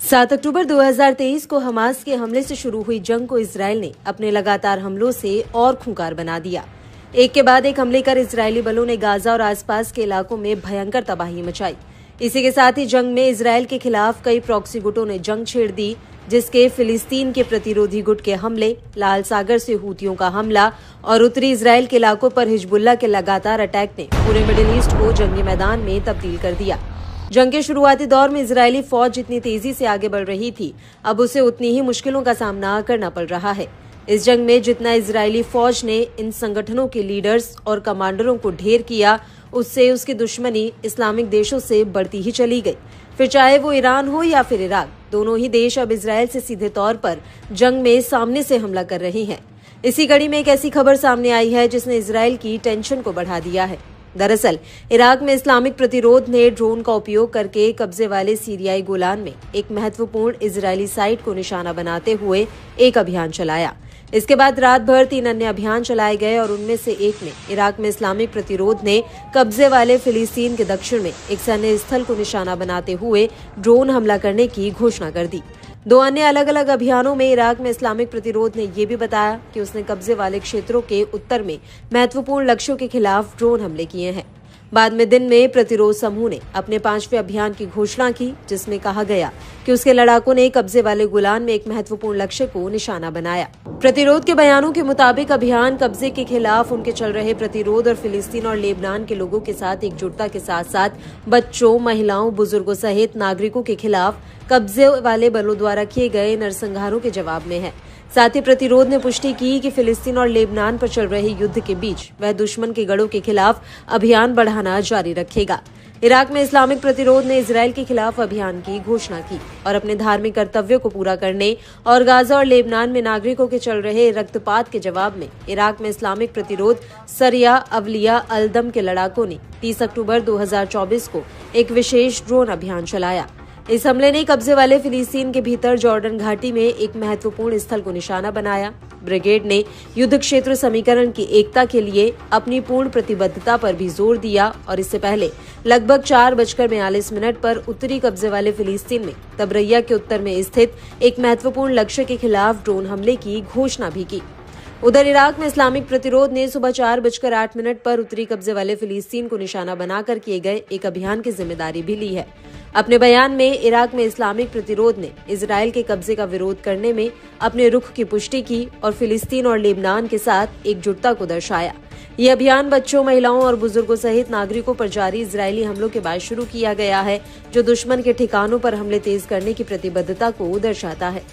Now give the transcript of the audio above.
7 अक्टूबर 2023 को हमास के हमले से शुरू हुई जंग को इजरायल ने अपने लगातार हमलों से और खूंखार बना दिया। एक के बाद एक हमले कर इजरायली बलों ने गाजा और आसपास के इलाकों में भयंकर तबाही मचाई। इसी के साथ ही जंग में इजरायल के खिलाफ कई प्रॉक्सी गुटों ने जंग छेड़ दी, जिसके फिलिस्तीन के प्रतिरोधी गुट के हमले, लाल सागर से हूतियों का हमला और उत्तरी इजरायल के इलाकों पर हिजबुल्लाह के लगातार अटैक ने पूरे मिडिल ईस्ट को जंगी मैदान में तब्दील कर दिया। जंग के शुरुआती दौर में इजरायली फौज जितनी तेजी से आगे बढ़ रही थी, अब उसे उतनी ही मुश्किलों का सामना करना पड़ रहा है। इस जंग में जितना इजरायली फौज ने इन संगठनों के लीडर्स और कमांडरों को ढेर किया, उससे उसकी दुश्मनी इस्लामिक देशों से बढ़ती ही चली गई। फिर चाहे वो ईरान हो या फिर इराक, दोनों ही देश अब इजरायल से सीधे तौर पर जंग में सामने से हमला कर रहे हैं। इसी कड़ी में एक ऐसी खबर सामने आई है जिसने इजरायल की टेंशन को बढ़ा दिया है। दरअसल इराक में इस्लामिक प्रतिरोध ने ड्रोन का उपयोग करके कब्जे वाले सीरियाई गोलान में एक महत्वपूर्ण इजरायली साइट को निशाना बनाते हुए एक अभियान चलाया। इसके बाद रात भर 3 अन्य अभियान चलाए गए और उनमें से एक में इराक में इस्लामिक प्रतिरोध ने कब्जे वाले फिलिस्तीन के दक्षिण में एक सैन्य स्थल को निशाना बनाते हुए ड्रोन हमला करने की घोषणा कर दी। 2 अन्य अलग अलग अभियानों में इराक में इस्लामिक प्रतिरोध ने यह भी बताया कि उसने कब्जे वाले क्षेत्रों के उत्तर में महत्वपूर्ण लक्ष्यों के खिलाफ ड्रोन हमले किए हैं। बाद में दिन में प्रतिरोध समूह ने अपने 5वें अभियान की घोषणा की, जिसमें कहा गया कि उसके लड़ाकों ने कब्जे वाले गोलान में एक महत्वपूर्ण लक्ष्य को निशाना बनाया। प्रतिरोध के बयानों के मुताबिक अभियान कब्जे के खिलाफ उनके चल रहे प्रतिरोध और फिलिस्तीन और लेबनान के लोगों के साथ एकजुटता के साथ साथ बच्चों, महिलाओं, बुजुर्गों सहित नागरिकों के खिलाफ कब्जे वाले बलों द्वारा किए गए नरसंहारों के जवाब में है। साथ ही प्रतिरोध ने पुष्टि की कि फिलिस्तीन और लेबनान पर चल रहे युद्ध के बीच वह दुश्मन के गढ़ों के खिलाफ अभियान बढ़ाना जारी रखेगा। इराक में इस्लामिक प्रतिरोध ने इजरायल के खिलाफ अभियान की घोषणा की और अपने धार्मिक कर्तव्यों को पूरा करने और गाजा और लेबनान में नागरिकों के चल रहे रक्तपात के जवाब में इराक में इस्लामिक प्रतिरोध सरिया अवलिया अल-दम के लड़ाकों ने 30 अक्टूबर 2024 को एक विशेष ड्रोन अभियान चलाया। इस हमले ने कब्जे वाले फिलिस्तीन के भीतर जॉर्डन घाटी में एक महत्वपूर्ण स्थल को निशाना बनाया। ब्रिगेड ने युद्ध क्षेत्र समीकरण की एकता के लिए अपनी पूर्ण प्रतिबद्धता पर भी जोर दिया और इससे पहले लगभग 4:42 पर उत्तरी कब्जे वाले फिलिस्तीन में तबरैया के उत्तर में स्थित एक महत्वपूर्ण लक्ष्य के खिलाफ ड्रोन हमले की घोषणा भी की। उधर इराक में इस्लामिक प्रतिरोध ने सुबह 4:08 पर उत्तरी कब्जे वाले फिलिस्तीन को निशाना बनाकर किए गए एक अभियान की जिम्मेदारी भी ली है। अपने बयान में इराक में इस्लामिक प्रतिरोध ने इजरायल के कब्जे का विरोध करने में अपने रुख की पुष्टि की और फिलिस्तीन और लेबनान के साथ एकजुटता को दर्शाया। ये अभियान बच्चों, महिलाओं और बुजुर्गों सहित नागरिकों पर जारी इजरायली हमलों के बाद शुरू किया गया है, जो दुश्मन के ठिकानों पर हमले तेज करने की प्रतिबद्धता को दर्शाता है।